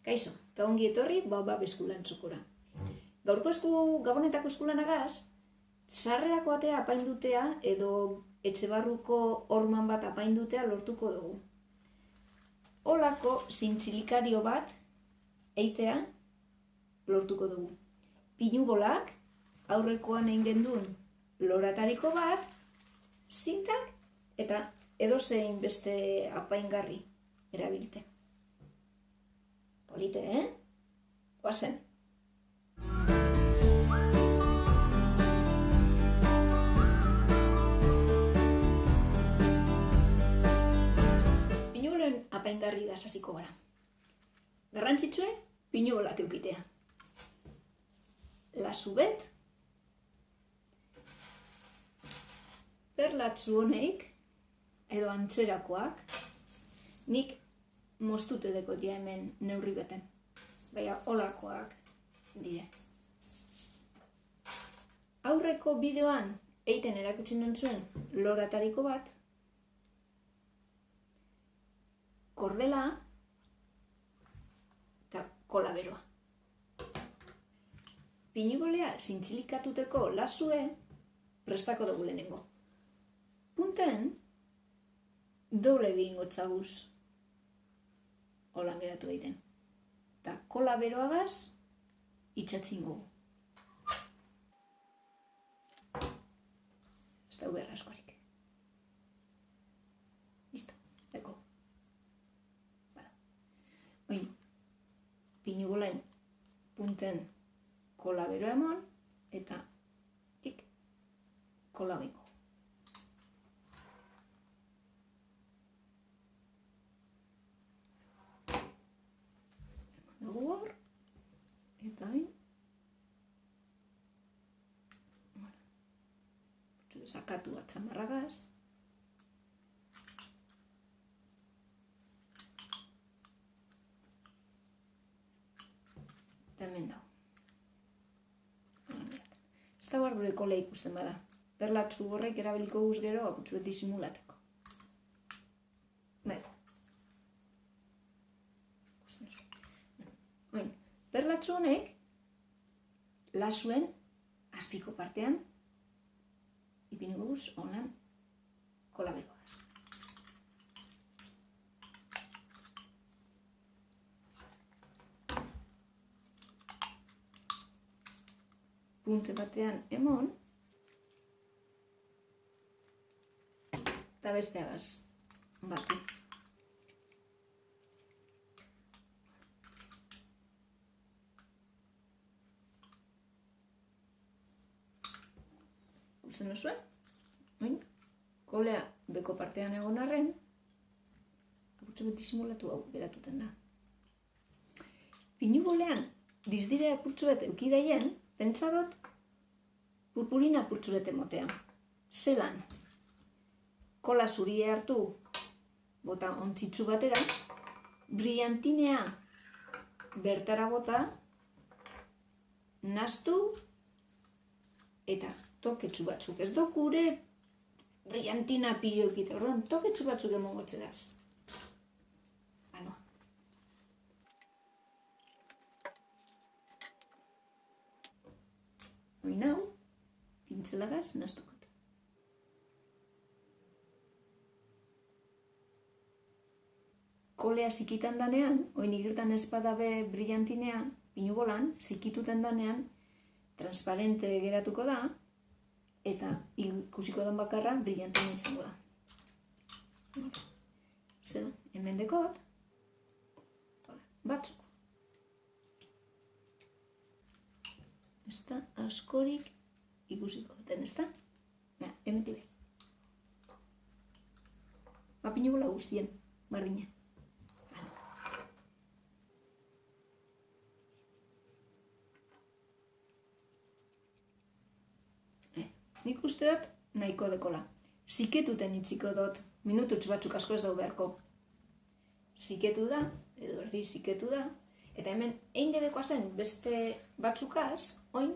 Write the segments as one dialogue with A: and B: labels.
A: Kaixo, eta ongi etorri Beskulan txokora. Gaurko gabonetako eskulanagaz, sarrerako atea apaindutea edo etxebarruko horman bat apaindutea lortuko dugu. Olako zintzilikazio bat eitea lortuko dugu. Pinubolak, aurrekoan egin genduen loratariko bat, zintak eta edozein beste apaingarri erabilte. Polite, Guazen. Pinubolen apaingarri gazaziko gara. Garrantzitsue, pinubolak eukitea. Lasubet, perlatzu honeik, edo antzerakoak, nik moztute dekotia hemen neurri beten. Baina olakoak dire. Aurreko bideoan eiten erakutsi nintzuen loratariko bat, kordela eta kolaberoa. Pinubolea zintzilikatuteko lasue prestako dugu lehenengo. Punten, doble bihingo txaguz holan geratu egiten. Eta kolaberoagaz itxatzin gogu. Ez da uberra askorik. Listo, deko. Oin, pinubolen punten kolaberoa emon eta tik kolabeiko. Dugu hor, eta hain, sakatu bat zamarragaz, eta hemen dago. Ez da guardure kola ikusten bada, perlatzu horrek erabiliko guz gero aputzu beti simulateko. Baina. Perlatzu honek lasuen azpiko partean ipiniko guz honan kolaberoaz. Punte batean emon eta besteagaz batu. Gusten duzue? Kolea beko partean egon arren, apurtzu beti simulatu hau geratuten da. Pinubolean dizdire apurtzu bet eukidaien, pentsadot purpurina apurtzu bet emotea. Zelan, kola zurie hartu, bota ontzitzu batera, brillantinea bertara bota, naztu, eta toketsu batzuk. Ez dok gure brillantina pilo ekite, orduan toketsu batzuk emongotze daz. Anoa. Oin hau, pintzelagaz naztukot. Kolea zikitan danean, oin igirtan espadabe brillantinea, pinubolan, zikituten danean, transparente geratuko da, eta ikusiko den bakarra brillantina izango da. Zer, hemen dekot, batzuk. Ez da askorik ikusiko duten, ez da? Hemen tibe. Pinubola guztien, bardina. Nik uste dut nahiko dekola. Ziketuten itziko dut, minututx batzuk asko ez dau beharko. Ziketu da, edo erdi ziketu da, eta hemen egin dedekoa zen beste batzukaz, oin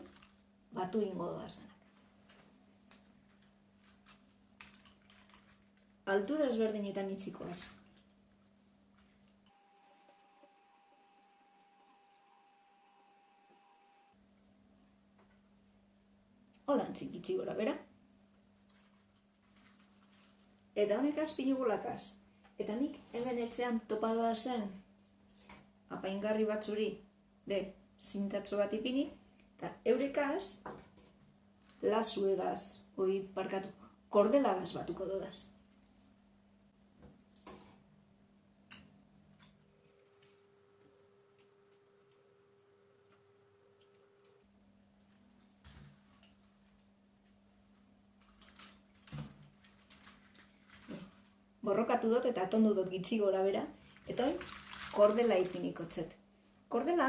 A: batu ingo doa zenak. Altura ezberdinetan itzikoaz. holantzik gitxi gora bera. Eta honekaz pinu bolakaz. Eta nik hemen etxean topadoa zen apaingarri batzuri zintatxo bat ipini, eta eurekaz lasuegaz, kordelagaz batuko dodaz. Borrokatu dut eta atondu dut gitxi gora bera, eta oin kordela ipiniko txet. Kordela,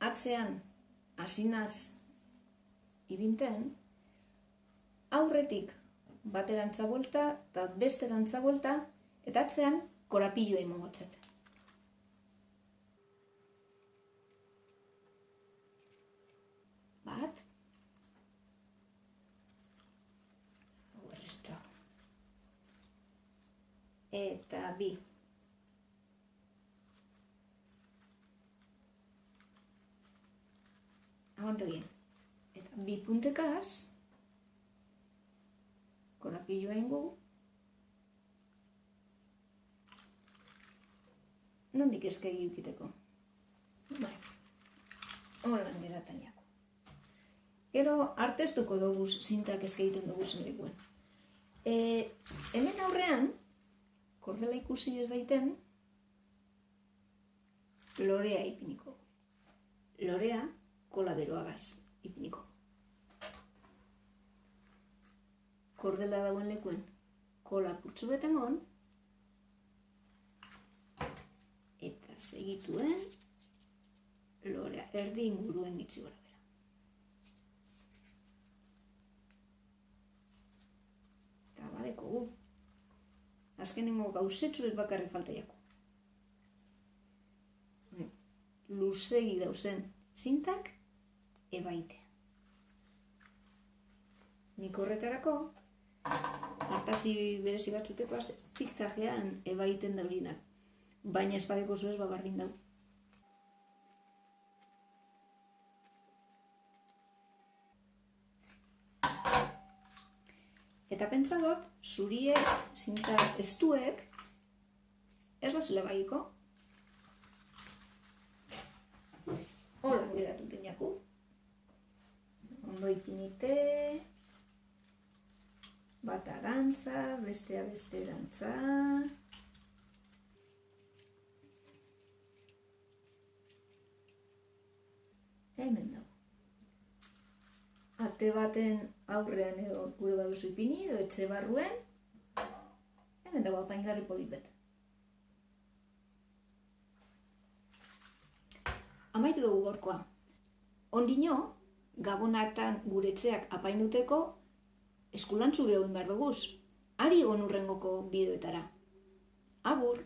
A: atzean hasinaz ibinten, aurretik baterantza buelta eta besterantza buelta, eta atzean korapilloa emango txet. Bat. Eta bi. Aguanto bien. Eta bi puntekaz, korapilloa ingu, nondik eskegi ukiteko. Bai, holan geratan jako. Gero, artestuko doguz zintak eskeiten doguz nirikuen. Hemen aurrean, kordela ikusi ez daiten, lorea ipiniko. Lorea kola beroagaz ipiniko. Kordela dauen lekuen kola purtsu betemon, eta segituen lorea erdi inguruen gitzi gora bera. Eta badeko gu. Azkenengo gauzetxuek bakarrik falta jako. Luzegi dauzen zintak ebaitea. Nik horretarako, hartasi berezi batzuteko zigzagean ebaiten daurinak. Baina espadeko zuez babardin dau. Eta pentsa dut, zuriek, zinta estuek, ez bazile baiko. Hola, geratuten jaku. Ondo ipinite, bat arantza, bestea beste erantza. Hemen dago. Ate baten aurrean edo gure baduzu ipini, edo etxe barruen, hemen dago apaingarri polipet. Amaitu dugu gorkoa. Ondino, gabonatan gure etxeak apainuteko eskulantzu gehoin behar duguz. Ari egon urrengoko bideoetara. Agur!